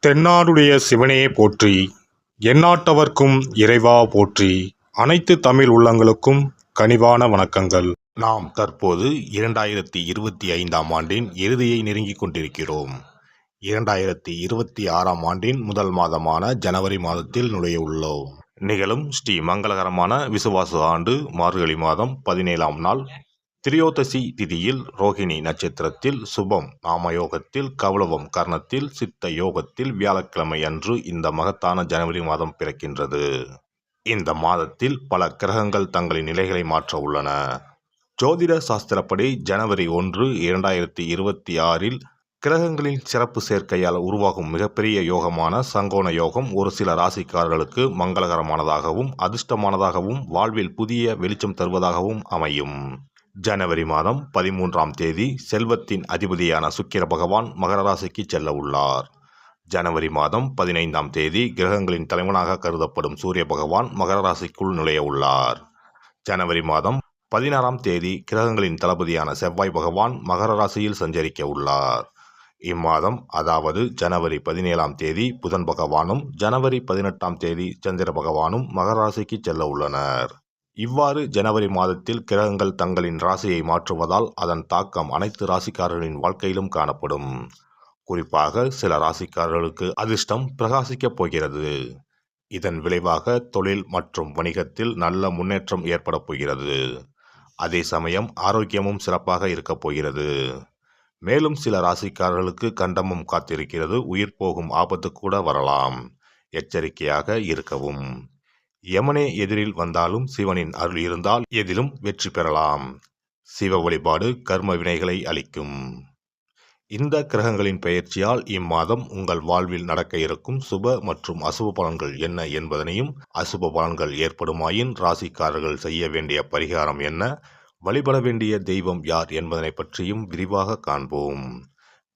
தென்னாடுடைய சிவனே போற்றி, எந்நாட்டவர்க்கும் இறைவா போற்றி. அனைத்து தமிழ் உள்ளங்களுக்கும் கனிவான வணக்கங்கள். நாம் தற்போது 2025ஆம் ஆண்டின் இறுதியை நெருங்கிக் கொண்டிருக்கிறோம். 2026ஆம் ஆண்டின் முதல் மாதமான ஜனவரி மாதத்தில் நுழைய உள்ளோம். நிகழும் ஸ்ரீ மங்களகரமான விசுவாச ஆண்டு மார்கழி மாதம் 17ஆம் நாள் திரியோதசி திதியில் ரோகிணி நட்சத்திரத்தில் சுபம் நாமயோகத்தில் கௌளவம் கர்ணத்தில் சித்த யோகத்தில் வியாழக்கிழமை அன்று இந்த மகத்தான ஜனவரி மாதம் பிறக்கின்றது. இந்த மாதத்தில் பல கிரகங்கள் தங்களின் நிலைகளை மாற்ற உள்ளன. ஜோதிட சாஸ்திரப்படி ஜனவரி 1, 2026இல் கிரகங்களின் சிறப்பு சேர்க்கையால் உருவாகும் மிகப்பெரிய யோகமான சங்கோண யோகம் ஒரு சில ராசிக்காரர்களுக்கு மங்களகரமானதாகவும் அதிர்ஷ்டமானதாகவும் வாழ்வில் புதிய வெளிச்சம் தருவதாகவும் அமையும். ஜனவரி மாதம் 13ஆம் தேதி செல்வத்தின் அதிபதியான சுக்கிர பகவான் மகர ராசிக்கு செல்ல உள்ளார். ஜனவரி மாதம் 15ஆம் தேதி கிரகங்களின் தலைவனாக கருதப்படும் சூரிய பகவான் மகர ராசிக்குள் நுழைய உள்ளார். ஜனவரி மாதம் 16ஆம் தேதி கிரகங்களின் தளபதியான செவ்வாய் பகவான் மகர ராசியில் சஞ்சரிக்க உள்ளார். இம்மாதம் அதாவது ஜனவரி 17ஆம் தேதி புதன் பகவானும் ஜனவரி 18ஆம் தேதி சந்திர பகவானும் மகர ராசிக்கு செல்ல உள்ளனர். இவ்வாறு ஜனவரி மாதத்தில் கிரகங்கள் தங்களின் ராசியை மாற்றுவதால் அதன் தாக்கம் அனைத்து ராசிக்காரர்களின் வாழ்க்கையிலும் காணப்படும். குறிப்பாக சில ராசிக்காரர்களுக்கு அதிர்ஷ்டம் பிரகாசிக்கப் போகிறது. இதன் விளைவாக தொழில் மற்றும் வணிகத்தில் நல்ல முன்னேற்றம் ஏற்பட போகிறது. அதே சமயம் ஆரோக்கியமும் சிறப்பாக இருக்கப் போகிறது. மேலும் சில ராசிக்காரர்களுக்கு கண்டமும் காத்திருக்கிறது. உயிர் போகும் ஆபத்து கூட வரலாம். எச்சரிக்கையாக இருக்கவும். யமனே எதிரில் வந்தாலும் சிவனின் அருள் இருந்தால் எதிலும் வெற்றி பெறலாம். சிவ வழிபாடு கர்ம வினைகளை அளிக்கும். இந்த கிரகங்களின் பெயர்ச்சியால் இம்மாதம் உங்கள் வாழ்வில் நடக்க இருக்கும் சுப மற்றும் அசுப பலன்கள் என்ன என்பதனையும், அசுப பலன்கள் ஏற்படுமாயின் ராசிக்காரர்கள் செய்ய வேண்டிய பரிகாரம் என்ன, வழிபட வேண்டிய தெய்வம் யார் என்பதனை பற்றியும் விரிவாக காண்போம்.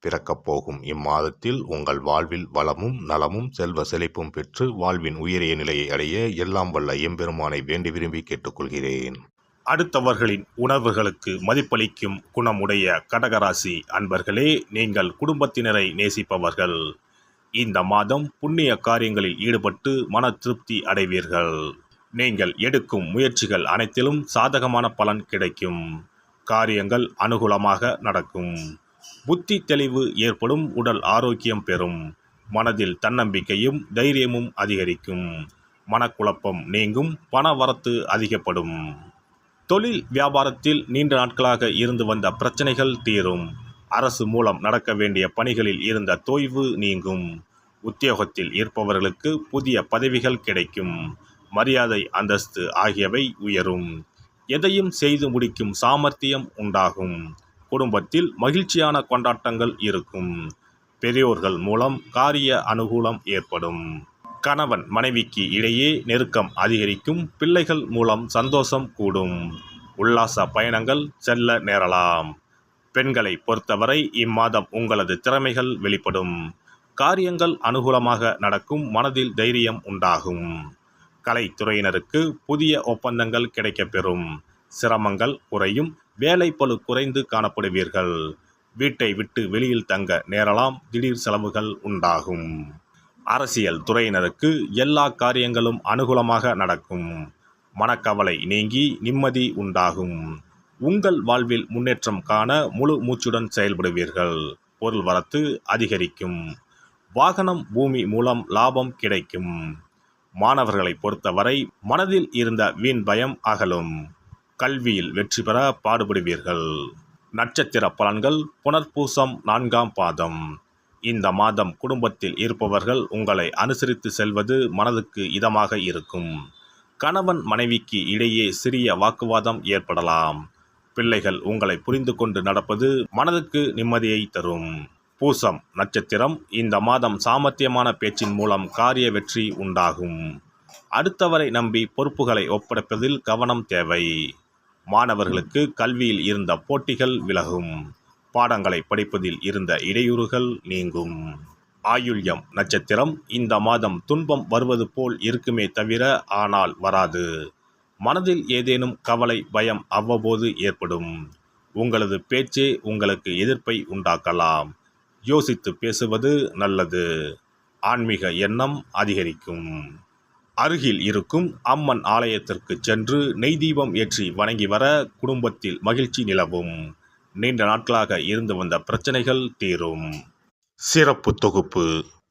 பிறக்கப் போகும் இம்மாதத்தில் உங்கள் வாழ்வில் வளமும் நலமும் செல்வ செழிப்பும் பெற்று வாழ்வின் உயரிய நிலையை அடைய எல்லாம் வல்ல எம்பெருமானை வேண்டி விரும்பி கேட்டுக்கொள்கிறேன். அடுத்தவர்களின் உணர்வுகளுக்கு மதிப்பளிக்கும் குணமுடைய கடகராசி அன்பர்களே, நீங்கள் குடும்பத்தினரை நேசிப்பவர்கள். இந்த மாதம் புண்ணிய காரியங்களில் ஈடுபட்டு மன திருப்தி அடைவீர்கள். நீங்கள் எடுக்கும் முயற்சிகள் அனைத்திலும் சாதகமான பலன் கிடைக்கும். காரியங்கள் அனுகூலமாக நடக்கும். புத்தி தெளிவு ஏற்படும். உடல் ஆரோக்கியம் பெறும். மனதில் தன்னம்பிக்கையும் தைரியமும் அதிகரிக்கும். மனக்குழப்பம் நீங்கும். பண வரத்து அதிகப்படும். தொழில் வியாபாரத்தில் நீண்ட நாட்களாக இருந்து வந்த பிரச்சனைகள் தீரும். அரசு மூலம் நடக்க வேண்டிய பணிகளில் இருந்த தொய்வு நீங்கும். உத்தியோகத்தில் இருப்பவர்களுக்கு புதிய பதவிகள் கிடைக்கும். மரியாதை அந்தஸ்து ஆகியவை உயரும். எதையும் செய்து முடிக்கும் சாமர்த்தியம் உண்டாகும். குடும்பத்தில் மகிழ்ச்சியான கொண்டாட்டங்கள் இருக்கும். பெரியோர்கள் மூலம் காரிய அனுகூலம் ஏற்படும். கணவன் மனைவிக்கு இடையே நெருக்கம் அதிகரிக்கும். பிள்ளைகள் மூலம் சந்தோஷம் கூடும். உல்லாச பயணங்கள் செல்ல நேரலாம். பெண்களை பொறுத்தவரை இம்மாதம் உங்களது திறமைகள் வெளிப்படும். காரியங்கள் அனுகூலமாக நடக்கும். மனதில் தைரியம் உண்டாகும். கலைத்துறையினருக்கு புதிய ஒப்பந்தங்கள் கிடைக்கப்பெறும். சிரமங்கள் குறையும். வேலைப்பளு குறைந்து காணப்படுவீர்கள். வீட்டை விட்டு வெளியில் தங்க நேரலாம். திடீர் செலவுகள் உண்டாகும். அரசியல் துறையினருக்கு எல்லா காரியங்களும் அனுகூலமாக நடக்கும். மனக்கவலை நீங்கி நிம்மதி உண்டாகும். உங்கள் வாழ்வில் முன்னேற்றம் காண முழு மூச்சுடன் செயல்படுவீர்கள். பொருள் வரத்து அதிகரிக்கும். வாகனம் பூமி மூலம் லாபம் கிடைக்கும். மாணவர்களை பொறுத்தவரை மனதில் இருந்த வீண் பயம் அகலும். கல்வியில் வெற்றி பெற பாடுபடுவீர்கள். நட்சத்திர பலன்கள் புனர்பூசம் 4ஆம் பாதம். இந்த மாதம் குடும்பத்தில் இருப்பவர்கள் உங்களை அனுசரித்து செல்வது மனதுக்கு இதமாக இருக்கும். கணவன் மனைவிக்கு இடையே சிறிய வாக்குவாதம் ஏற்படலாம். பிள்ளைகள் உங்களை புரிந்து கொண்டு நடப்பது மனதுக்கு நிம்மதியை தரும். பூசம் நட்சத்திரம். இந்த மாதம் சாமர்த்தியமான பேச்சின் மூலம் காரிய வெற்றி உண்டாகும். அடுத்தவரை நம்பி பொறுப்புகளை ஒப்படைப்பதில் கவனம் தேவை. மாணவர்களுக்கு கல்வியில் இருந்த போட்டிகள் விலகும். பாடங்களை படிப்பதில் இருந்த இடையூறுகள் நீங்கும். ஆயுள்யம் நட்சத்திரம். இந்த மாதம் துன்பம் வருவது போல் இருக்குமே தவிர ஆனால் வராது. மனதில் ஏதேனும் கவலை பயம் அவ்வப்போது ஏற்படும். உங்களது பேச்சே உங்களுக்கு எதிர்ப்பை உண்டாக்கலாம். யோசித்து பேசுவது நல்லது. ஆன்மீக எண்ணம் அதிகரிக்கும். அருகில் இருக்கும் அம்மன் ஆலயத்திற்கு சென்று நெய் தீபம் ஏற்றி வணங்கி வர குடும்பத்தில் மகிழ்ச்சி நிலவும். நீண்ட நாட்களாக இருந்து வந்த பிரச்சனைகள் தீரும். சிறப்பு தொகுப்பு.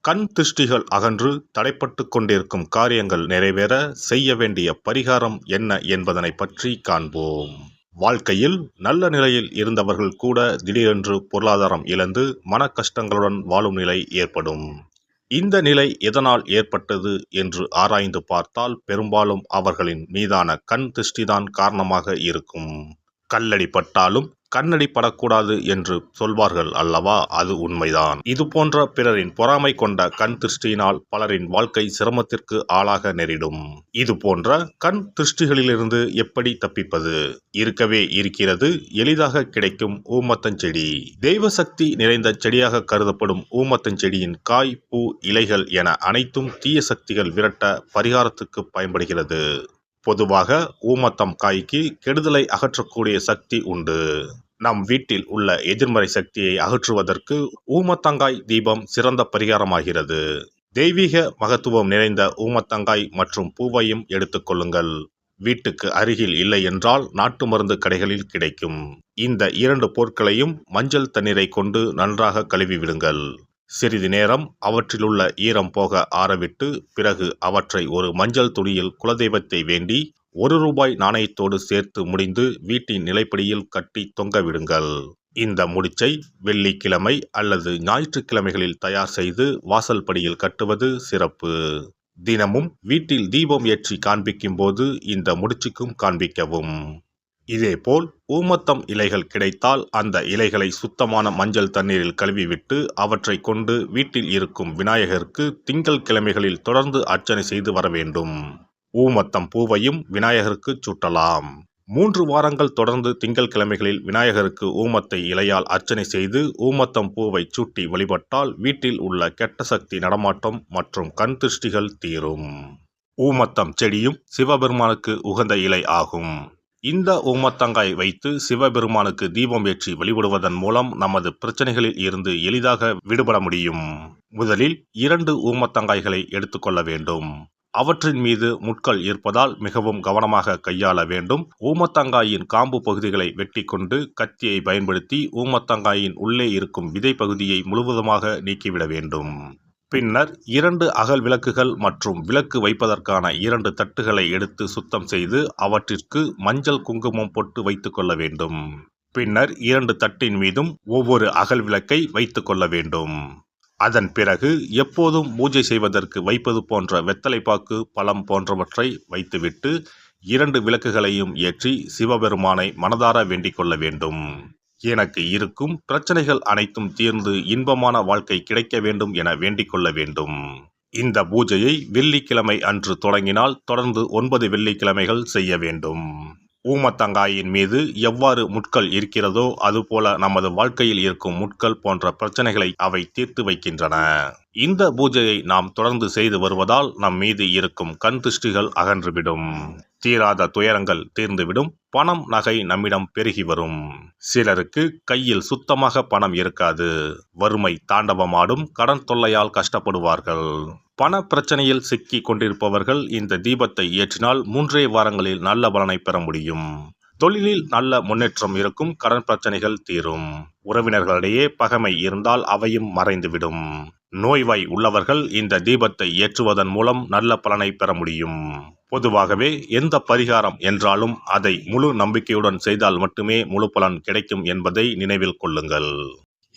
கண் திருஷ்டிகள் அகன்று தடைப்பட்டு கொண்டிருக்கும் காரியங்கள் நிறைவேற செய்ய வேண்டிய பரிகாரம் என்ன என்பதனை பற்றி காண்போம். வாழ்க்கையில் நல்ல நிலையில் இருந்தவர்கள் கூட திடீரென்று பொருளாதாரம் இழந்து மன கஷ்டங்களுடன் வாழும் நிலை ஏற்படும். இந்த நிலை எதனால் ஏற்பட்டது என்று ஆராய்ந்து பார்த்தால் பெரும்பாலும் அவர்களின் மீதான கண் திருஷ்டிதான் காரணமாக இருக்கும். கல்லடி பட்டாலும் கண்ணடி படக்கூடாது என்று சொல்வார்கள் அல்லவா, அது உண்மைதான். இது போன்ற பிறரின் பொறாமை கொண்ட கண் திருஷ்டியினால் பலரின் வாழ்க்கை சிரமத்திற்கு ஆளாக நேரிடும். இது போன்ற கண் திருஷ்டிகளிலிருந்து எப்படி தப்பிப்பது? இருக்கவே இருக்கிறது எளிதாக கிடைக்கும் ஊமத்தஞ்செடி. தெய்வ சக்தி நிறைந்த செடியாக கருதப்படும் ஊமத்தஞ்செடியின் காய், பூ, இலைகள் என அனைத்தும் தீய சக்திகள் விரட்ட பரிகாரத்துக்கு பயன்படுகிறது. பொதுவாக ஊமத்தம் காய்க்கு கெடுதலை அகற்றக்கூடிய சக்தி உண்டு. நம் வீட்டில் உள்ள எதிர்மறை சக்தியை அகற்றுவதற்கு ஊமத்தங்காய் தீபம் சிறந்த பரிகாரமாகிறது. தெய்வீக மகத்துவம் நிறைந்த ஊமத்தங்காய் மற்றும் பூவையும் எடுத்துக்கொள்ளுங்கள். வீட்டுக்கு அருகில் இல்லை என்றால் நாட்டு மருந்து கடைகளில் கிடைக்கும். இந்த 2 பொருட்களையும் மஞ்சள் தண்ணீரை கொண்டு நன்றாக கழுவி விடுங்கள். சிறிது நேரம் அவற்றிலுள்ள ஈரம் போக ஆறவிட்டு பிறகு அவற்றை ஒரு மஞ்சள் துணியில் குலதெய்வத்தை வேண்டி ₹1 நாணயத்தோடு சேர்த்து முடிந்து வீட்டின் நிலைப்படியில் கட்டி தொங்க விடுங்கள். இந்த முடிச்சை வெள்ளிக்கிழமை அல்லது ஞாயிற்றுக்கிழமைகளில் தயார் செய்து வாசல் படியில் கட்டுவது சிறப்பு. தினமும் வீட்டில் தீபம் ஏற்றி காண்பிக்கும் போது இந்த முடிச்சுக்கும் காண்பிக்கவும். இதேபோல் ஊமத்தம் இலைகள் கிடைத்தால் அந்த இலைகளை சுத்தமான மஞ்சள் தண்ணீரில் கழுவிவிட்டு அவற்றை கொண்டு வீட்டில் இருக்கும் விநாயகருக்கு திங்கள் கிழமைகளில் தொடர்ந்து அர்ச்சனை செய்து வர வேண்டும். ஊமத்தம் பூவையும் விநாயகருக்கு சூட்டலாம். 3 வாரங்கள் தொடர்ந்து திங்கள் கிழமைகளில் விநாயகருக்கு ஊமத்தை இலையால் அர்ச்சனை செய்து ஊமத்தம் பூவை சூட்டி வழிபட்டால் வீட்டில் உள்ள கெட்ட சக்தி நடமாட்டம் மற்றும் கண் திருஷ்டிகள் தீரும். ஊமத்தம் செடியும் சிவபெருமானுக்கு உகந்த இலை ஆகும். இந்த ஊமத்தங்காய் வைத்து சிவபெருமானுக்கு தீபம் ஏற்றி வழிபடுவதன் மூலம் நமது பிரச்சனைகளில் இருந்து எளிதாக விடுபட முடியும். முதலில் 2 ஊமத்தங்காய்களை எடுத்துக்கொள்ள வேண்டும். அவற்றின் மீது முட்கள் இருப்பதால் மிகவும் கவனமாக கையாள வேண்டும். ஊமத்தங்காயின் காம்பு பகுதிகளை வெட்டி கொண்டு கத்தியை பயன்படுத்தி ஊமத்தங்காயின் உள்ளே இருக்கும் விதை பகுதியை முழுவதுமாக நீக்கிவிட வேண்டும். பின்னர் 2 அகல் விளக்குகள் மற்றும் விளக்கு வைப்பதற்கான 2 தட்டுகளை எடுத்து சுத்தம் செய்து அவற்றிற்கு மஞ்சள் குங்குமம் போட்டு வைத்துக் கொள்ள வேண்டும். பின்னர் 2 தட்டின் மீதும் ஒவ்வொரு அகல் விளக்கை வைத்துக் கொள்ள வேண்டும். அதன் பிறகு எப்போதும் பூஜை செய்வதற்கு வைப்பது போன்ற வெத்தலைப்பாக்கு, பழம் போன்றவற்றை வைத்துவிட்டு 2 விளக்குகளையும் ஏற்றி சிவபெருமானை மனதார வேண்டிக் கொள்ள வேண்டும். எனக்கு இருக்கும் பிரச்சனைகள் அனைத்தும் தீர்ந்து இன்பமான வாழ்க்கை கிடைக்க வேண்டும் என வேண்டிக் கொள்ள வேண்டும். இந்த பூஜையை வெள்ளிக்கிழமை அன்று தொடங்கினால் தொடர்ந்து 9 வெள்ளிக்கிழமைகள் செய்ய வேண்டும். ஊமத்தங்காயின் மீது எவ்வாறு முட்கள் இருக்கிறதோ அதுபோல நமது வாழ்க்கையில் இருக்கும் முட்கள் போன்ற பிரச்சனைகளை அவை தீர்த்து வைக்கின்றன. இந்த பூஜையை நாம் தொடர்ந்து செய்து வருவதால் நம் மீது இருக்கும் கண் திருஷ்டிகள் அகன்றுவிடும். தீராத துயரங்கள் தீர்ந்துவிடும். பணம், நகை நம்மிடம் பெருகி வரும். சிலருக்கு கையில் சுத்தமாக பணம் இருக்காது. வறுமை தாண்டவமாடும். கடன் தொல்லையால் கஷ்டப்படுவார்கள். பண பிரச்சனையில் சிக்கி கொண்டிருப்பவர்கள் இந்த தீபத்தை ஏற்றினால் 3 வாரங்களில் நல்ல பலனை பெற முடியும். தொழிலில் நல்ல முன்னேற்றம் இருக்கும். கடன் பிரச்சனைகள் தீரும். உறவினர்களிடையே பகைமை இருந்தால் அவையும் மறைந்துவிடும். நோய்வாய் உள்ளவர்கள் இந்த தீபத்தை ஏற்றுவதன் மூலம் நல்ல பலனை பெற முடியும். பொதுவாகவே எந்த பரிகாரம் என்றாலும் அதை முழு நம்பிக்கையுடன் செய்தால் மட்டுமே முழு பலன் கிடைக்கும் என்பதை நினைவில் கொள்ளுங்கள்.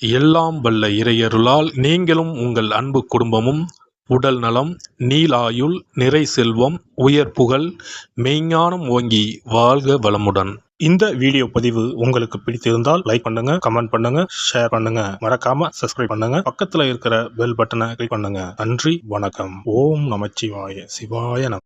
எல்லாம் வல்ல இறையருளால் நீங்களும் உங்கள் அன்பு குடும்பமும் உடல் நலம், நீலாயுள், நிறை செல்வம், உயர் புகழ், மெய்ஞானம் ஓங்கி வாழ்க வளமுடன். இந்த வீடியோ பதிவு உங்களுக்கு பிடித்திருந்தால் லைக் பண்ணுங்க, கமெண்ட் பண்ணுங்க, ஷேர் பண்ணுங்க. மறக்காம சப்ஸ்கிரைப் பண்ணுங்க. பக்கத்துல இருக்கிற பெல் பட்டனை கிளிக் பண்ணுங்க. நன்றி, வணக்கம். ஓம் நமச்சிவாய. சிவாய நம.